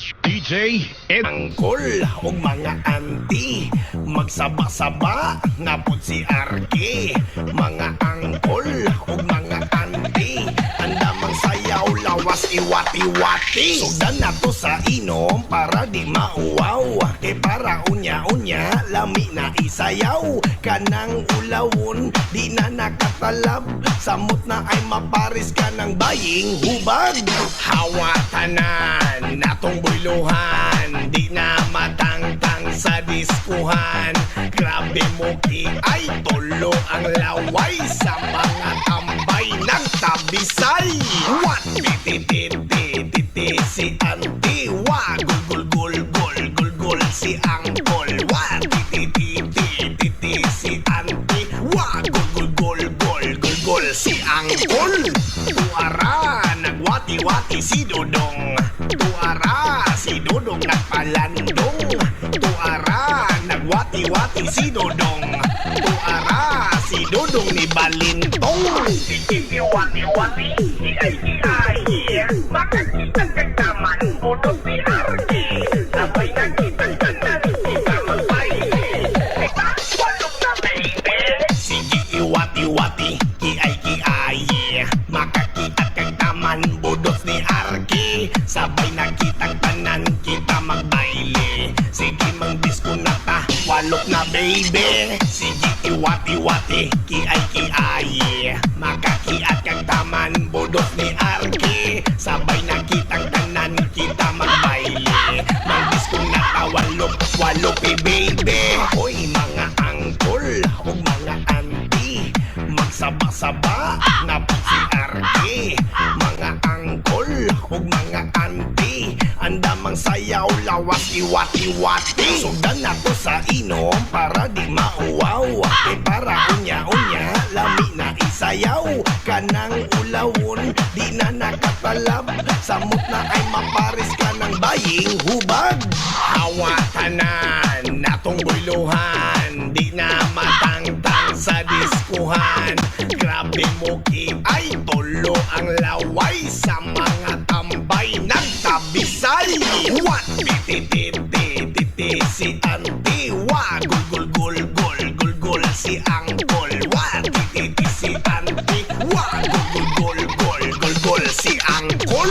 DJ Ed Angkol o mga anti magsaba-saba nga po si Arky. Mga angkol o mga anti andamang sayaw lawas iwati-wati. Sugdan na to sa inom para di mauwaw. E para unya-unya lami na isayaw. Kanang ulawon di na nakatalab. Samot na ay maparis ka ng baying hubag. Hawatanan natong buyluhan, di na matangtang sa diskuhan. Grabe mo ki ay tolo ang laway sa mga tambay ng tabisay. What? Titi si anti. Wa gul gul gul gul gul si angkol. What? Titi si anti. Wa gul gul gul gul gul si angkol. Tuara nagwati-wati si Dodong. Tuara si Dodong nagpalandong. Tuara nagwati-wati si Dodong. Tuara si Dodong ni Balintong. Wati-wati, iay-iay, makakitang kagtaman, unos ni Arky. Sabay nakitang kagtaman, kita magpaili. Kita, walong na baby. Sige iwati-wati, kiay-kiay, makakita kang taman, budos ni Arky. Sabay nakitang tanan, kita magbaile. Sige mang disco na ta, walok na baby. Sige iwati-wati, kiay-kiay, makakiat kang taman, budos ni Arky. Sabay nakitang tanan, kita magbaile. Mang disco na ta, walok baby. Hoy mga angkol o mga anti magsaba-saba nga po si Arky. Mga angkol o mga anti andamang sayaw lawas iwati-wati. Sugdan na to sa inom para di mauwaw. E para unya-unya lami na isayaw. Kanang ulawon di na nakatalab. Samot na ay maparis ka ng baying hubag. Hawatanan natong buyluhan, di na matangtang sa diskuhan. Grabe mo ki ay tolo ang laway sa mga tambay ng tabisay. What? Titi si anti. Wa gul gul gul gul gul si angkol. What? Titi si anti. Wa gul gul gul gul gul si angkol.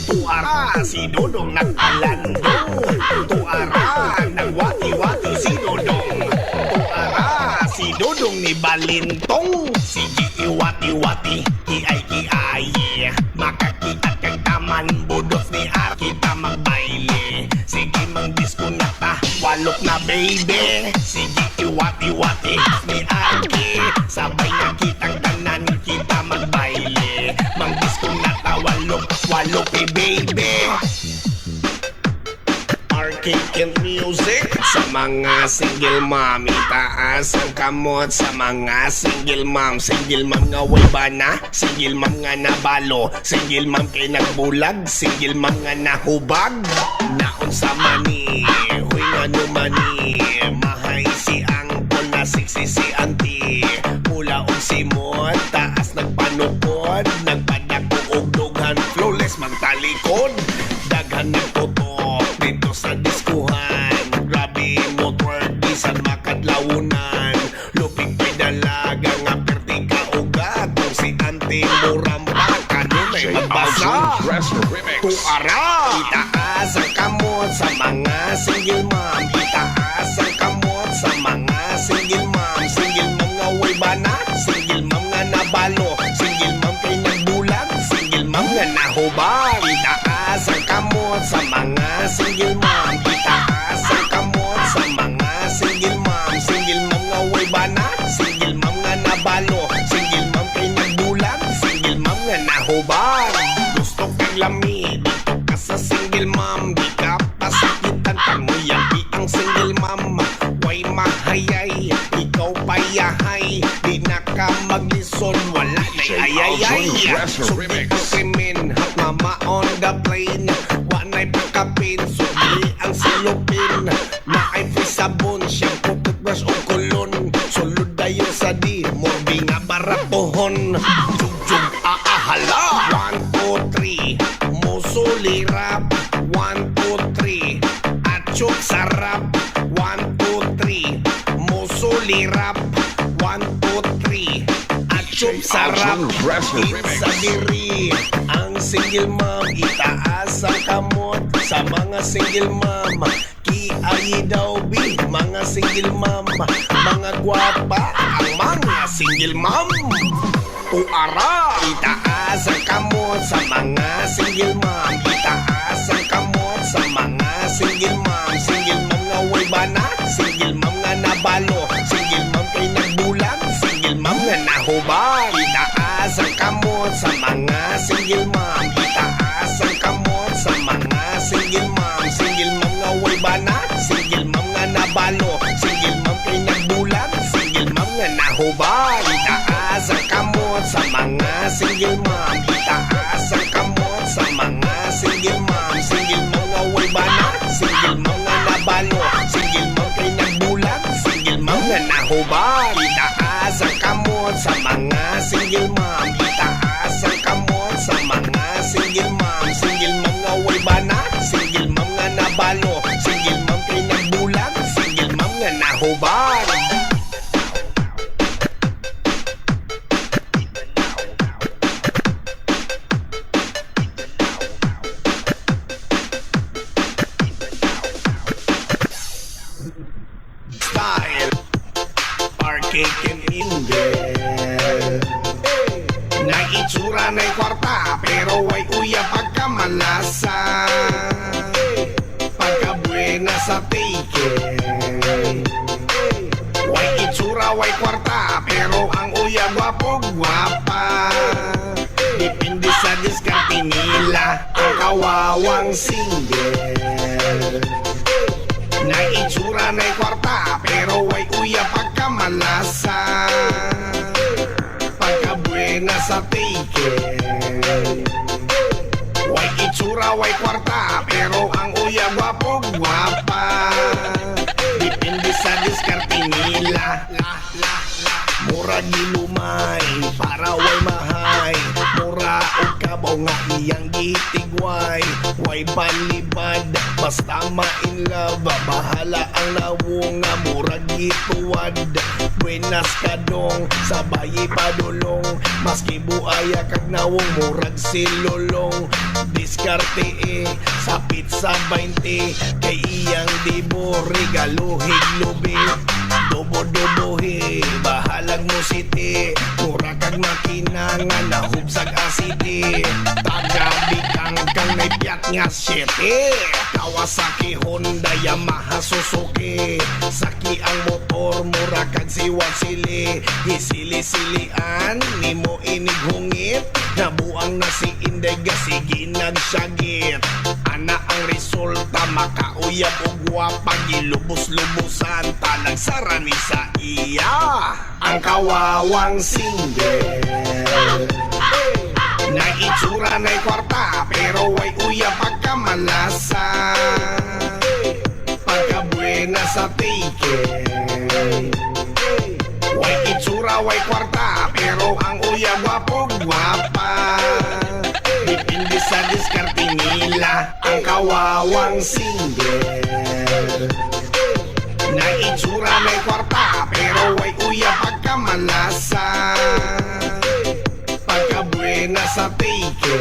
Tuara si Dodong nagpalandong. Tuara nagwati-wati si Dodong. Tuara si Dodong ni Balintong. Sige iwati-wati, kiay-kiay, makakita kang taman, budos ni Arky. Kita magbaile. Sige mang disco na ta, walok na baby. Sige iwati-wati ni Arky. Sabay nakitang tanan, kita magbaile. Mang disco na ta, walok baby. Arcade music sa mga single mom, itaas ang kamot sa mga single mom. Single mom nga way bana, single mom nga nabalo, single mom kay nagbulag, single mom nga nahubag. Naon sa mani, huy nga numani, mahay si angkol na sexy si auntie. Pula og simot, taas nagpanukod, nagpadako og dughan, flawless magtalikod. Daghan nagtutok dito sa diskuhan. Grabe mo twerk, bisan makadlawunan. Lupig kay dalaga nga perti ka ugat. Kung si auntie mo ramba, kanunay magbasa. Tuara, itaas ang kamot sa mga single mom. Itaas ang kamot sa mga single mom. Single mom nga way bana, single mom nga nabalo, single mom kay nagbulag, single mom nga nahubag. Itaas ang kamot sa mga single mom. Itaas ang kamot sa mga single mom. Single mom nga way bana, single mom nga nabalo, single mom kay nagbulag, single mom nga nahubag. Gusto kang lami dito ka sa single mom, di ka pasakitan pag muyabi ang single mom. Way mahayay, ikaw payahay, di na ka maglison, wala na'y ayayay. Sumbi ko krimen, mama on the plane, wanay pakapin, sumbi ang silupin. Maay free sabon, shampoo, toothbrush o kulon, sulod dayon sa di, morbi nga baratohon. Jug-jug aahala, 1, 2, 3, musulirap, 1, 2, chup sarap, pizza diri. Ang single mom, itaas ang kamot sa mga single mom. Kiayi daw bi, mga single mom. Mga gwapa, ang mga single mom. Uara, itaas ang kamot sa mga single mom. Itaas ang kamot sa mga single mom. Single mom nga way bana, single mom nga nabalo. Single mom kay nagbulag, single mom nga nahubag. Itaas ang kamot sa mga single mom. Itaas ang kamot sa mga single mom. Single mom nga way bana, single mom nga nabalo. Single mom kay nagbulag, single mom nga nahubag. Itaas ang kamot sa mga single mom. Itaas ang kamot sa mga single mom. Single mom nga way bana, single mom nga nabalo. Single mom kay nagbulag, single mom nga nahubag. Itaas ang kamot sa mga single mom. Itaas ang kamot sa mga single mom. Single mom nga way bana, single mom nga nabalo. Single mom kay nagbulag, single mom nga nahubag. Style, arcade and indie. Naitsura na'y kwarta, pero way uya pagkamalasa. Pagkabuena sa take. Way itsura, way kwarta, pero ang uya gwapo gwapa. Depende sa diskarte nila, ang kawawang single. Naitsura na'y kwarta, pero way uya pagkamalasa. Pagkabuena sa take. Way itsura, way kwarta, pero ang uya gwapo gwapa. Depende sa diskarte nila. Mura gilumay, para way mahay. Mura o kabaw nga iyang gitigway. Way balibad, basta ma-inlove. Bahala ang nawong nga mura gituwad. Buenas ka dong, sabay padulong. Maski buaya kag nawong murag silulong. Diskarte sa pizza 20. Kay iyang dibo, regalo higlubi. Dobo-dobohe, bahalag mo siti. Mura kag makina nga nahubsag asiti. Tagabikang kang may piat nga siyete. Kawasaki, Honda, Yamaha, Suzuki. Saki ang motor, mura kag siwag sili. Gisili-silian, nimo inighungit. Nabuang na si Inday, gasigi nagsyagit. Ana ang resulta, makauyab o gwapa. Gilubos-lubusan, talagsara ni sa iya. Ang kawawang single. Naitsura na'y kwarta, pero way uya pagkamalasa. Pagkabuena sa take. Way itsura, way kwarta, pero ang uya gwapo gwapa. Depende sa diskarte nila, ang kawawang single. Naitsura na'y kwarta, pero way uya pagkamalasa. Pagkabuena sa take.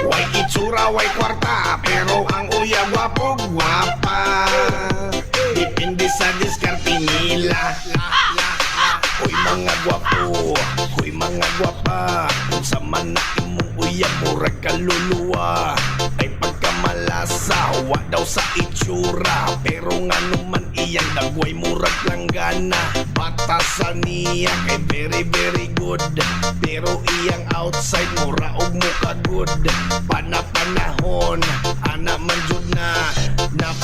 Way itsura, way kwarta, pero ang uya gwapo gwapa. Depende sa diskarte nila. Hoy mga gwapo, hoy mga gwapa. Kung sa man na imong uya, murag kaluluwa. Ay pagkamalasa, wa daw sa itsura. Pero nga naman iyang dagway murag langgana. Batasan niya kay very very good. Pero iyang outside mura og muka good. Panapanahon, anak man jud na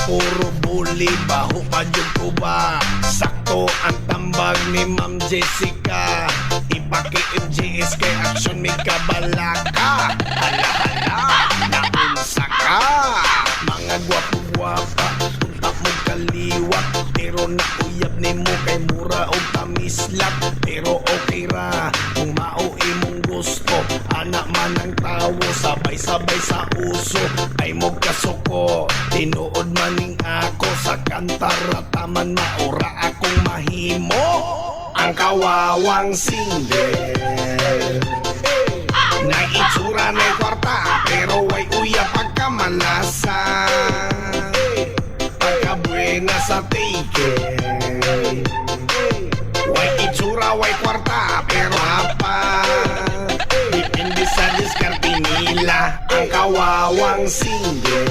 puro bully. Baho pa jud ko ba? Sakto ang tambag ni Ma'am Jessica. Ipaki MJS kay action may kabalaka. Hala-hala, naunsa ka. Mga gwapo-gwapa, tuntak mo kaliwat. Pero nauyab ni mo kay mura o tamislap. Pero okay ra, kung mao imong gusto. Anak man ang tawo, sabay-sabay sa uso. Ay mo kasuko, tinuod maning ako. Sa kantara taman maura akong mahimo. Ang kawawang single. Na itsura na'y kwarta, pero way uya pagkamalasa. Pagkabuena sa take. Way itsura, way kwarta, pero hapa. Depende sa diskarte nila ang kawawang single.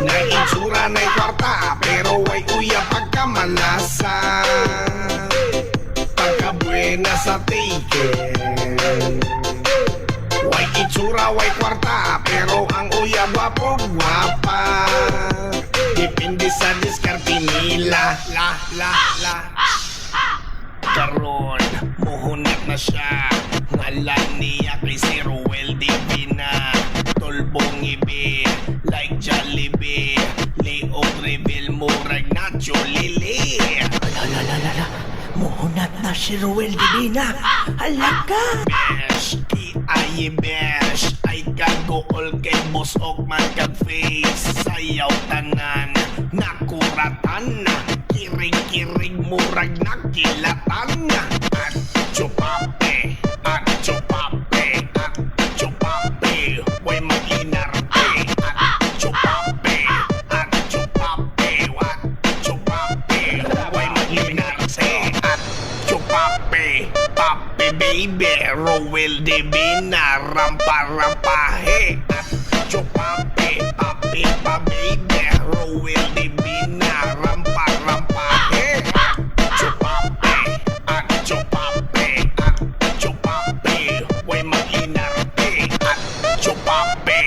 Na itsura na'y kwarta, pero way uya pagkamalasa. Pagkabuena sa take. Way itsura, way kwarta, pero ang uya gwapo-gwapa. Depende sa diskarte nila. La karon muhunat na siya. Ngalan niya kay si Ruel Divina. Tulbong ibi like Jollibee. Leong reveal murag Nacho Lili. Ala, muhunat na si Ruel Divina. Halaka! Besh, ay besh. Ay kagool kay boss og man kag face. Sayaw tanan, nakuratan. Kiring-kiring murag nakilatan. At chupape, at chupape, at chupape. Way mag-inarte. At chupape, at chupape, at chupape. Way mag-inarte. At chupape, pape baby. Ruel Divina, rampa-rampahe. At chupape, pape pa baby. Ruel Divina, rampa-rampahe. At chupape, at chupape, at chupape. Way mag-inarte. At chupape,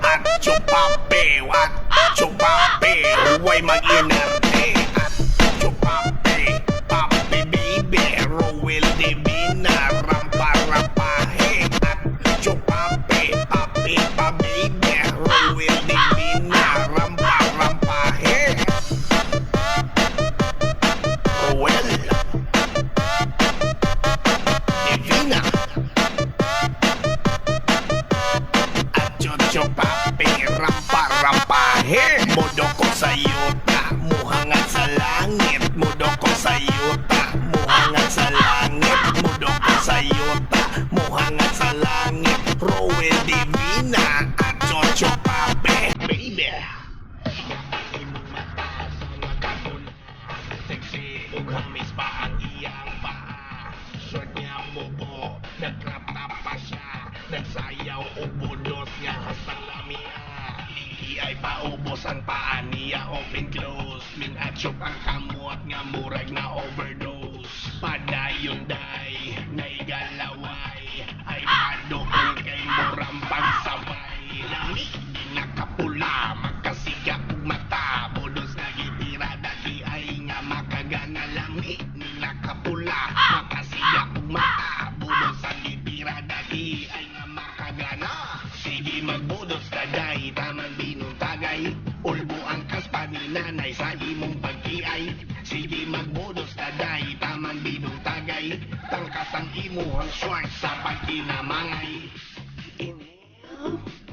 at chupape, at chupape. Way mag-inarte. At chupape, pape baby. Ruel Divina, rampa-rampahe. At chupape, pape pa baby. Ruel Divina, rampa-rampahe. Ruel Divina at Chocho Papi, rampa-rampahe. Mudo ko sa yuta, muhangat sa langit. Mudo ko sa yuta, muhangat sa langit. Mudo ko sa yuta, muhangat sa langit. Ruel Divina at Chocho Papi, baby. Sexy, ugamis pa ang iyang paa. Short niya bubo, nag-crop top pa siya. Nagsayaw o budos niya sa lamia. Ligi ay paubos ang paa niya, open close. Min-atsyop ang kamot nga murag na overdose. Padayon day, naigalaway. Ay padoon kay murang pagsabay. Langit di nakapula, magkasiga ug mata. Budos na gitira dati ay nga makagana. Langit ni nakapula, makasiga ug mata. Budos ang gitira dati ay nga makagana. Sige magbudos taday, taman binong tagay. Ulbo ang kaspa ni nanay sa imong pag-iay. Sige magbudos taday, taman binong tagay. Tangkas ang imuhang short sa pagkinamangay. Inhale.